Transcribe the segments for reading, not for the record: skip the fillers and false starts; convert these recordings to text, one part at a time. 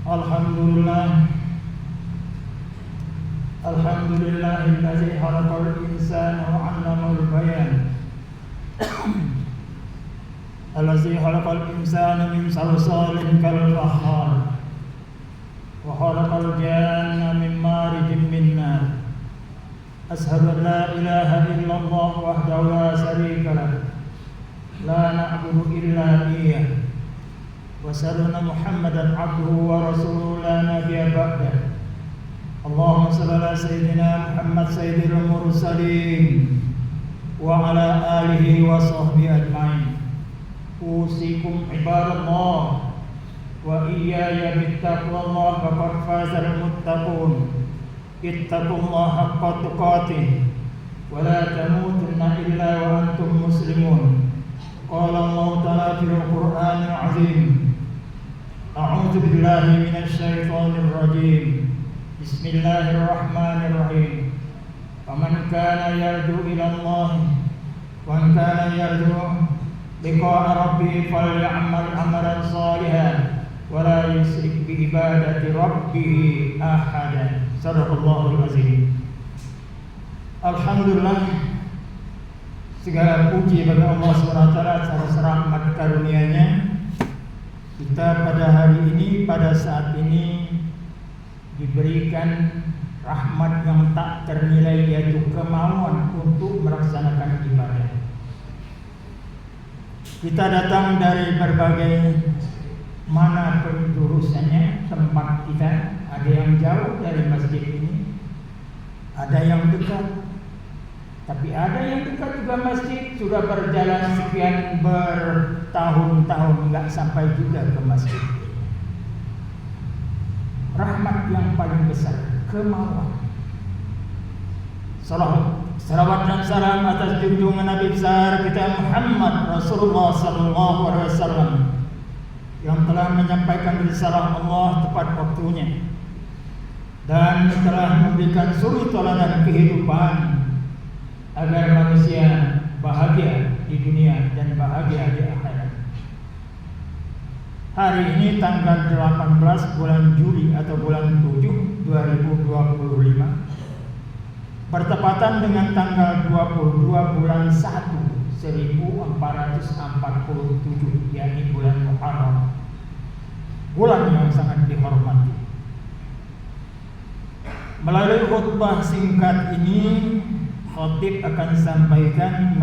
Alhamdulillah. Alhamdulillahillazi khalaqal insana wa 'allamal bayan. Allazi khalaqal insana min salsalin kal fakhar wa khalaqal janna min marijin min nar. Ashhadu an la ilaha illallah wahdahu la syarika lah. La na'budu illa iyyah. Wa sallallahu Muhammadan abduhu wa rasuluhu la nabiyya ba'dah. Allahumma salli ala sayyidina Muhammad sayyidil mursalin wa ala alihi wa sahbihi ajma'in. Usikum ibadallah wa iyaya bittaqwallah faqad fazal muttaqun. Ittaqullaha haqqa tuqatih wa la tamutunna illa wa antum muslimun. Qala Allah ta'ala fil Qur'anil 'azim. A'udzu billahi minasy syaithanir rajim. Bismillahirrahmanirrahim. Faman kana yarju ila Allah wa man kana yarju liqa'a rabbih faly'amal 'amalan shalihan wa la yusyrik bi ibadati rabbih ahada. Shadaqallahul azim. Alhamdulillah, segala puji bagi Allah SWT atas rahmat karunia-Nya. Kita pada hari ini, pada saat ini diberikan rahmat yang tak ternilai, yaitu kemauan untuk melaksanakan ibadah. Kita datang dari berbagai mana penjurusannya tempat kita. Ada yang jauh dari masjid ini, ada yang dekat. Tapi ada yang dekat juga masjid, sudah berjalan sekian bertahun-tahun nggak sampai juga ke masjid. Rahmat yang paling besar, kemauan. Salawat dan salam atas junjungan Nabi besar kita Muhammad Rasulullah sallallahu alaihi wasallam yang telah menyampaikan risalah Allah tepat waktunya dan telah memberikan suri teladan kehidupan agar manusia bahagia di dunia dan bahagia di akhirat. Hari ini tanggal 18 bulan Juli atau bulan 7 2025 bertepatan dengan tanggal 22 bulan 1 1447, yakni bulan Muharram, bulan yang sangat dihormati. Melalui khutbah singkat ini, khatib akan sampaikan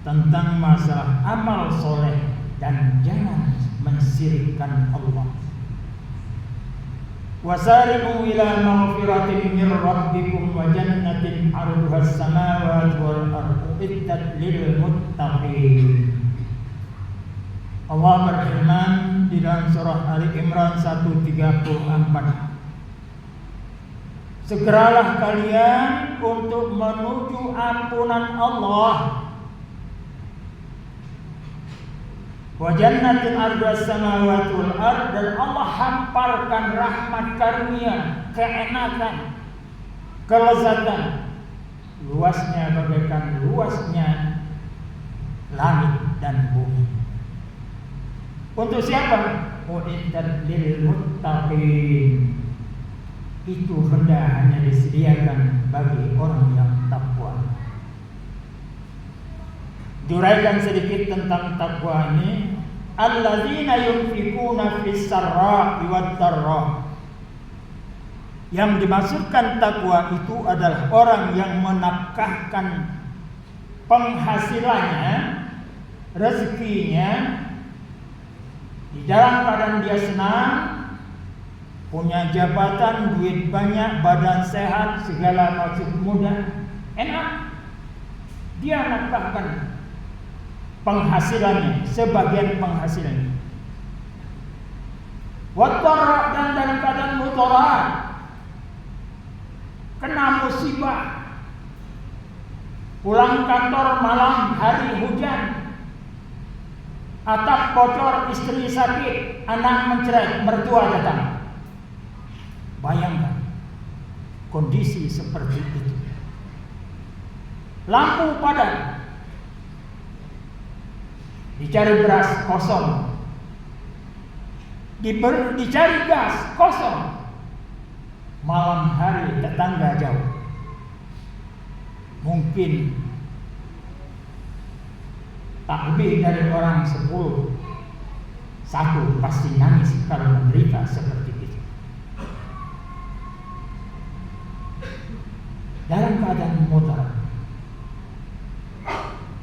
tentang masalah amal soleh dan jangan mensyirikkan Allah. Wasari'u ila maghfiratin min rabbikum wa jannatin 'arduha as-samawati wal ardu iddat lil muttaqin. Allah berfirman di dalam surah Ali Imran 134. Segeralah kalian untuk menuju ampunan Allah. Wa jannatin 'arduhas samawati wal ard, dan Allah hamparkan rahmat karunia, keenakan, kelezatan, luasnya bagaikan luasnya langit dan bumi. Untuk siapa? Uiddat lil muttaqin. Itu hendak hanya disediakan bagi orang yang takwa. Duraikan sedikit tentang takwa ini. Alladzina yunfikuna fis sarra'i wad dharra. Yang dimaksudkan takwa itu adalah orang yang menafkahkan penghasilannya, rezekinya di dalam keadaan dia senang, punya jabatan, duit banyak, badan sehat, segala macam mudah, enak. Dia nafkahkan penghasilannya, sebagian penghasilannya. Wattara, dan dalam keadaan mudarat, kena musibah, pulang kantor malam hari hujan, atap bocor, istri sakit, anak mencerai, mertua datang. Bayangkan kondisi seperti itu. Lampu padam, dicari beras kosong, dicari gas, kosong. Malam hari tetangga jauh, mungkin tak lebih dari orang 10, satu pasti nangis kalau menderita seperti itu. Dalam keadaan mudarat,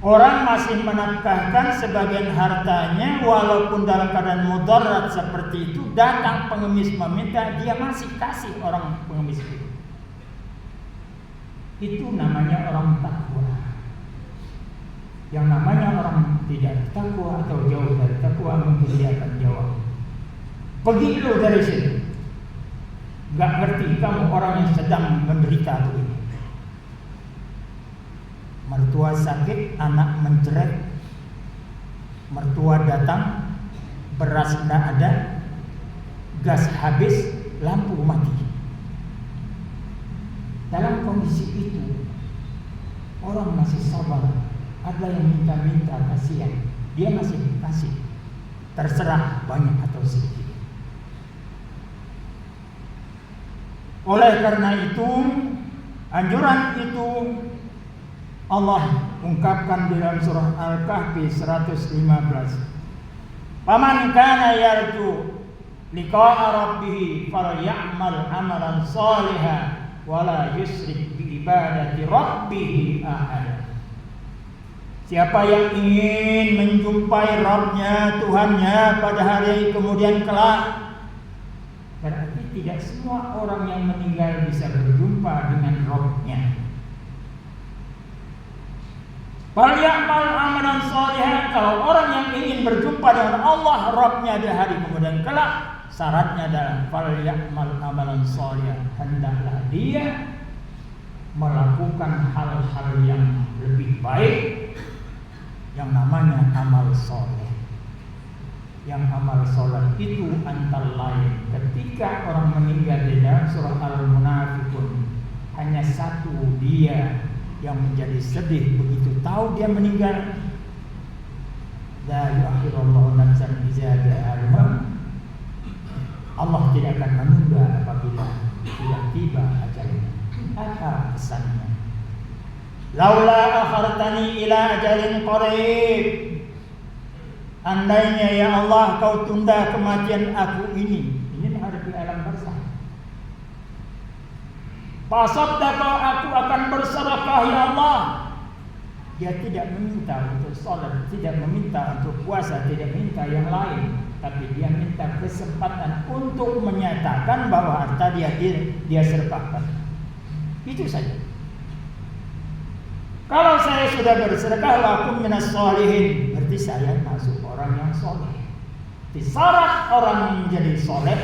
orang masih menafkahkan sebagian hartanya, walaupun dalam keadaan mudarat seperti itu, datang pengemis meminta, dia masih kasih orang pengemis itu. Itu namanya orang takwa. Yang namanya orang tidak takwa atau jauh dari takwa, mungkin dia akan jawab, pergi lu dari sini, gak ngerti kamu orang yang sedang menderita begini. Mertua sakit, anak menjerit, mertua datang, beras tidak ada, gas habis, lampu mati. Dalam kondisi itu, orang masih sabar. Ada yang minta-minta, kasihan, dia masih kasih, terserah banyak atau sedikit. Oleh karena itu, anjuran itu Allah ungkapkan di dalam surah Al-Kahfi 115. Faman kana yarju liqa'a rabbih falyamal amalan shalihan wala yusyrik bi ibadati rabbih ahada. Siapa yang ingin menjumpai Rabb-Nya, Tuhan-Nya pada hari kemudian kelak. Berarti tidak semua orang yang meninggal bisa berjumpa dengan Rabb-Nya. Falyamal amalan shalihan, kalau orang yang ingin berjumpa dengan Allah Rabb-Nya di hari kemudian kelak, syaratnya adalah falyamal amalan shalihan, hendaklah dia melakukan hal-hal yang lebih baik, yang namanya amal soleh. Yang amal soleh itu antara lain ketika orang meninggal di dalam surah Al-Munafiqun, hanya satu dia yang menjadi sedih begitu tahu dia meninggal. La yu'akhirullahu nafsan idza ja'a ajaluha. Allah tidak akan menunda apabila sudah tiba ajalnya. Apa pesannya? Laula akhartani ila ajalin qarib. Andainya ya Allah kau tunda kematian aku ini ada di alam barzakh. Fasaddaqa, aku akan bersedekah ya Allah. Dia tidak meminta untuk salat, tidak meminta untuk puasa, tidak minta yang lain, tapi dia minta kesempatan untuk menyatakan bahwa harta dia sedekahkan. Itu saja. Kalau saya sudah bersedekah, lakum minas sholihin, berarti saya masuk orang yang soleh. Syarat orang menjadi soleh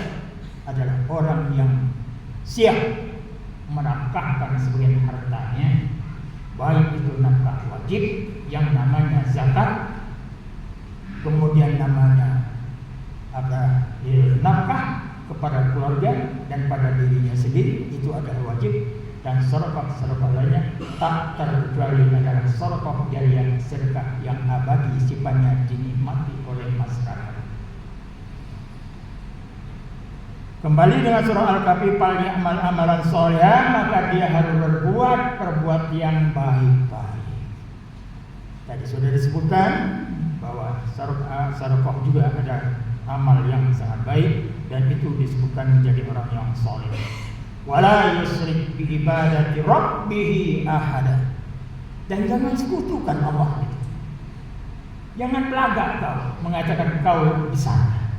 adalah orang yang siap menafkahkan sebagian hartanya, baik itu nafkah wajib yang namanya zakat, kemudian namanya nafkah kepada keluarga dan pada dirinya sendiri, itu adalah wajib. Dan sedekah lainnya tak terkecuali adalah sedekah jariyah, sedekah yang abadi, sifatnya dinikmati oleh masyarakat. Kembali dengan surah Al-Kahfi, falyamal amalan sholihan, maka dia harus berbuat perbuatan yang baik-baik. Tadi sudah disebutkan bahwa sedekah juga ada amal yang sangat baik, dan itu disebutkan menjadi orang yang soleh. Wala yusyrik bi ibadati rabbih ahada. Dan jangan sekutukan Allah. Jangan pelagak kau mengatakan kau besar.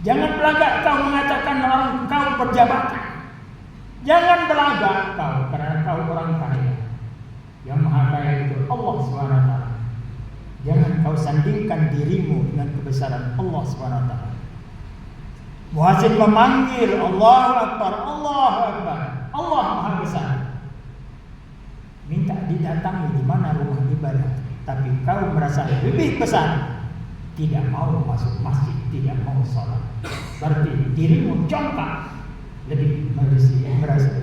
Jangan pelagak kau mengatakan orang kau berjabatan. Jangan pelagak kau karena kau orang kaya. Yang maha kaya itu Allah SWT. Jangan kau sandingkan dirimu dengan kebesaran Allah SWT. Muazzin memanggil Allahu Akbar, Allahu Akbar, Allah Maha Besar. Minta didatangi di mana rumah ibadah, tapi kau merasa lebih besar, tidak mau masuk masjid, tidak mau sholat. Berarti dirimu congkak, lebih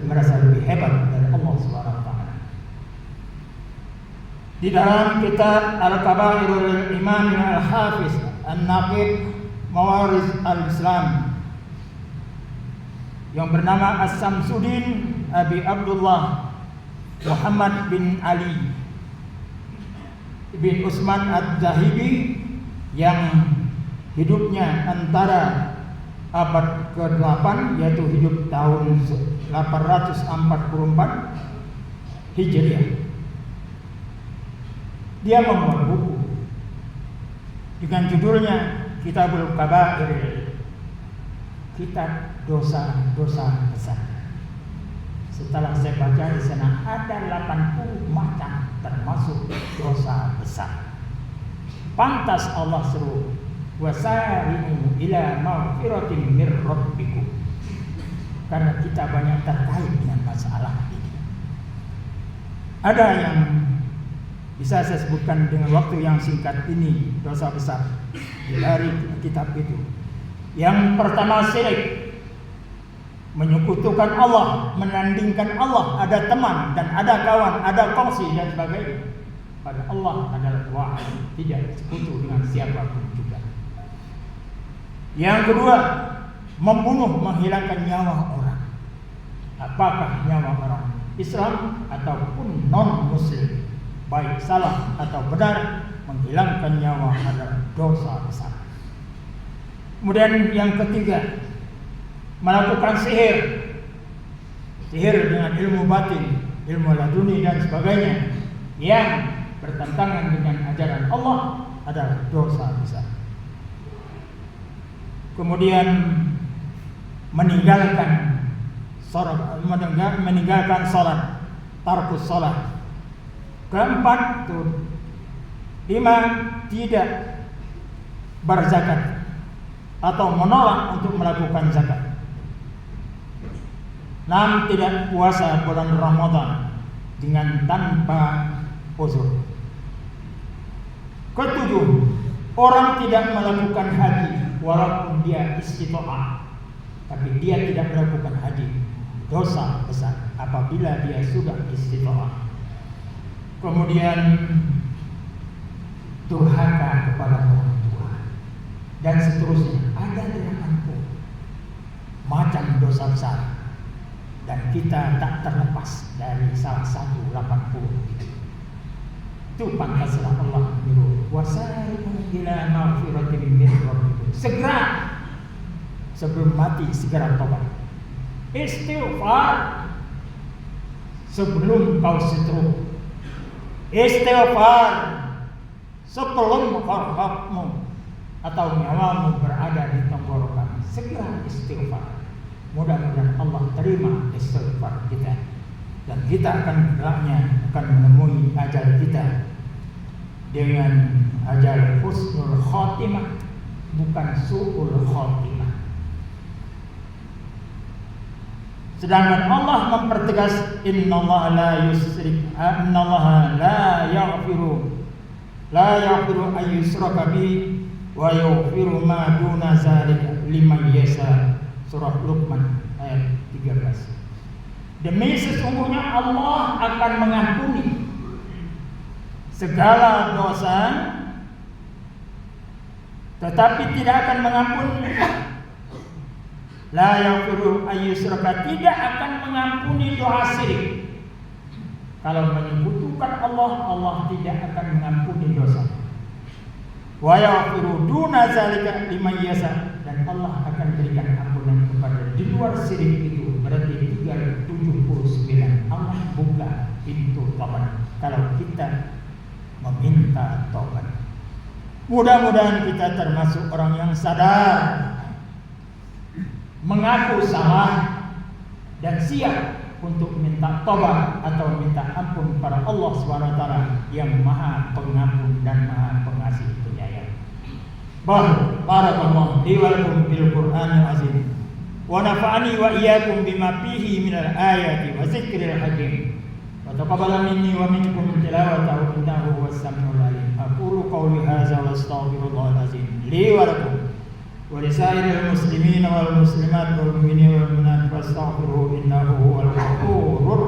merasa lebih hebat dari Allah SWT. Di dalam kitab Al-Kabairul Imam Al-Hafiz An-Naqib mawaris al-Islam yang bernama As-Samsuddin Abi Abdullah Muhammad bin Ali bin Utsman Ad-Dahibi yang hidupnya antara abad ke-8 yaitu hidup tahun 844 Hijriah. Dia membuat buku dengan judulnya Kitabul Kabair, kitab dosa-dosa besar. Setelah saya baca di sana ada 80 macam termasuk dosa besar. Pantas Allah seru, wasari'u ila maghfiratin mir rabbikum. Karena kita banyak terkait dengan masalah ini. Ada yang bisa saya sebutkan dengan waktu yang singkat ini, dosa besar dari kitab itu. Yang pertama syirik, menyekutukan Allah, menandingkan Allah, ada teman dan ada kawan, ada kongsi dan sebagainya. Pada Allah adalah wahid, tidak sekutu dengan siapapun juga. Yang kedua, membunuh, menghilangkan nyawa orang. Apakah nyawa orang Islam ataupun non-Muslim, baik salah atau benar, menghilangkan nyawa adalah dosa besar. Kemudian yang ketiga, melakukan sihir dengan ilmu batin, ilmu laduni dan sebagainya yang bertentangan dengan ajaran Allah adalah dosa besar. Kemudian meninggalkan salat, tarkus salat. Keempat, tidak berzakat atau menolak untuk melakukan zakat. 6, tidak puasa bulan Ramadan dengan tanpa uzur. Ketujuh, orang tidak melakukan haji walaupun dia istita'ah, tapi dia tidak melakukan haji, dosa besar apabila dia sudah istita'ah. Kemudian durhaka kepada orang tua dan seterusnya. Ada 80 macam dosa besar dan kita tak terlepas dari salah satu 80 itu. Itu pantaslah Allah menyuruh wasari'u ila maghfiratin min rabbikum. Segera sebelum mati segera tobat. Istighfar sebelum kau stroke. Istighfar sebelum harapmu atau nyawamu berada di tenggorokan. Segera istighfar. Mudah-mudahan Allah terima istighfar kita dan kita akan menemui ajal kita dengan ajal husnul khotimah, bukan su'ul khotimah. Sedangkan Allah mempertegas innallaha la yaghfiru ayyushraka bihi wa yaghfiru ma duna dzalika liman yasha. Surah Luqman ayat 13. Demi sesungguhnya Allah akan mengampuni segala dosa, tetapi tidak akan mengampuni la yaghfiru ayyushraka, tidak akan mengampuni doa syirik. Kalau menyekutukan Allah, Allah tidak akan mengampuni dosa. Wa yaghfiru duna zalika liman yasha, dan Allah akan berikan ampunan kepada di luar syirik itu. Berarti 379 Allah buka pintu taubat kalau kita meminta taubat. Mudah-mudahan kita termasuk orang yang sadar, mengaku salah dan siap untuk minta taubat atau minta ampun kepada Allah SWT yang Maha Pengampun dan Maha Pengasih Penyayang. Barakallahu li wa lakum bil Qur'anil azim wa nafa'ani wa iyyakum bima fihi minal ayati wa dzikril hakim wa taqabbal minni wa minkum tilawatahu innahu huwas samiul alim. Aqulu qawli hadza wa astaghfirullahal azim li wa lakum wa lisairil muslimin wal muslimat wal mu'minina wal mu'minat fastaghfiruhu innahu huwal ghafurur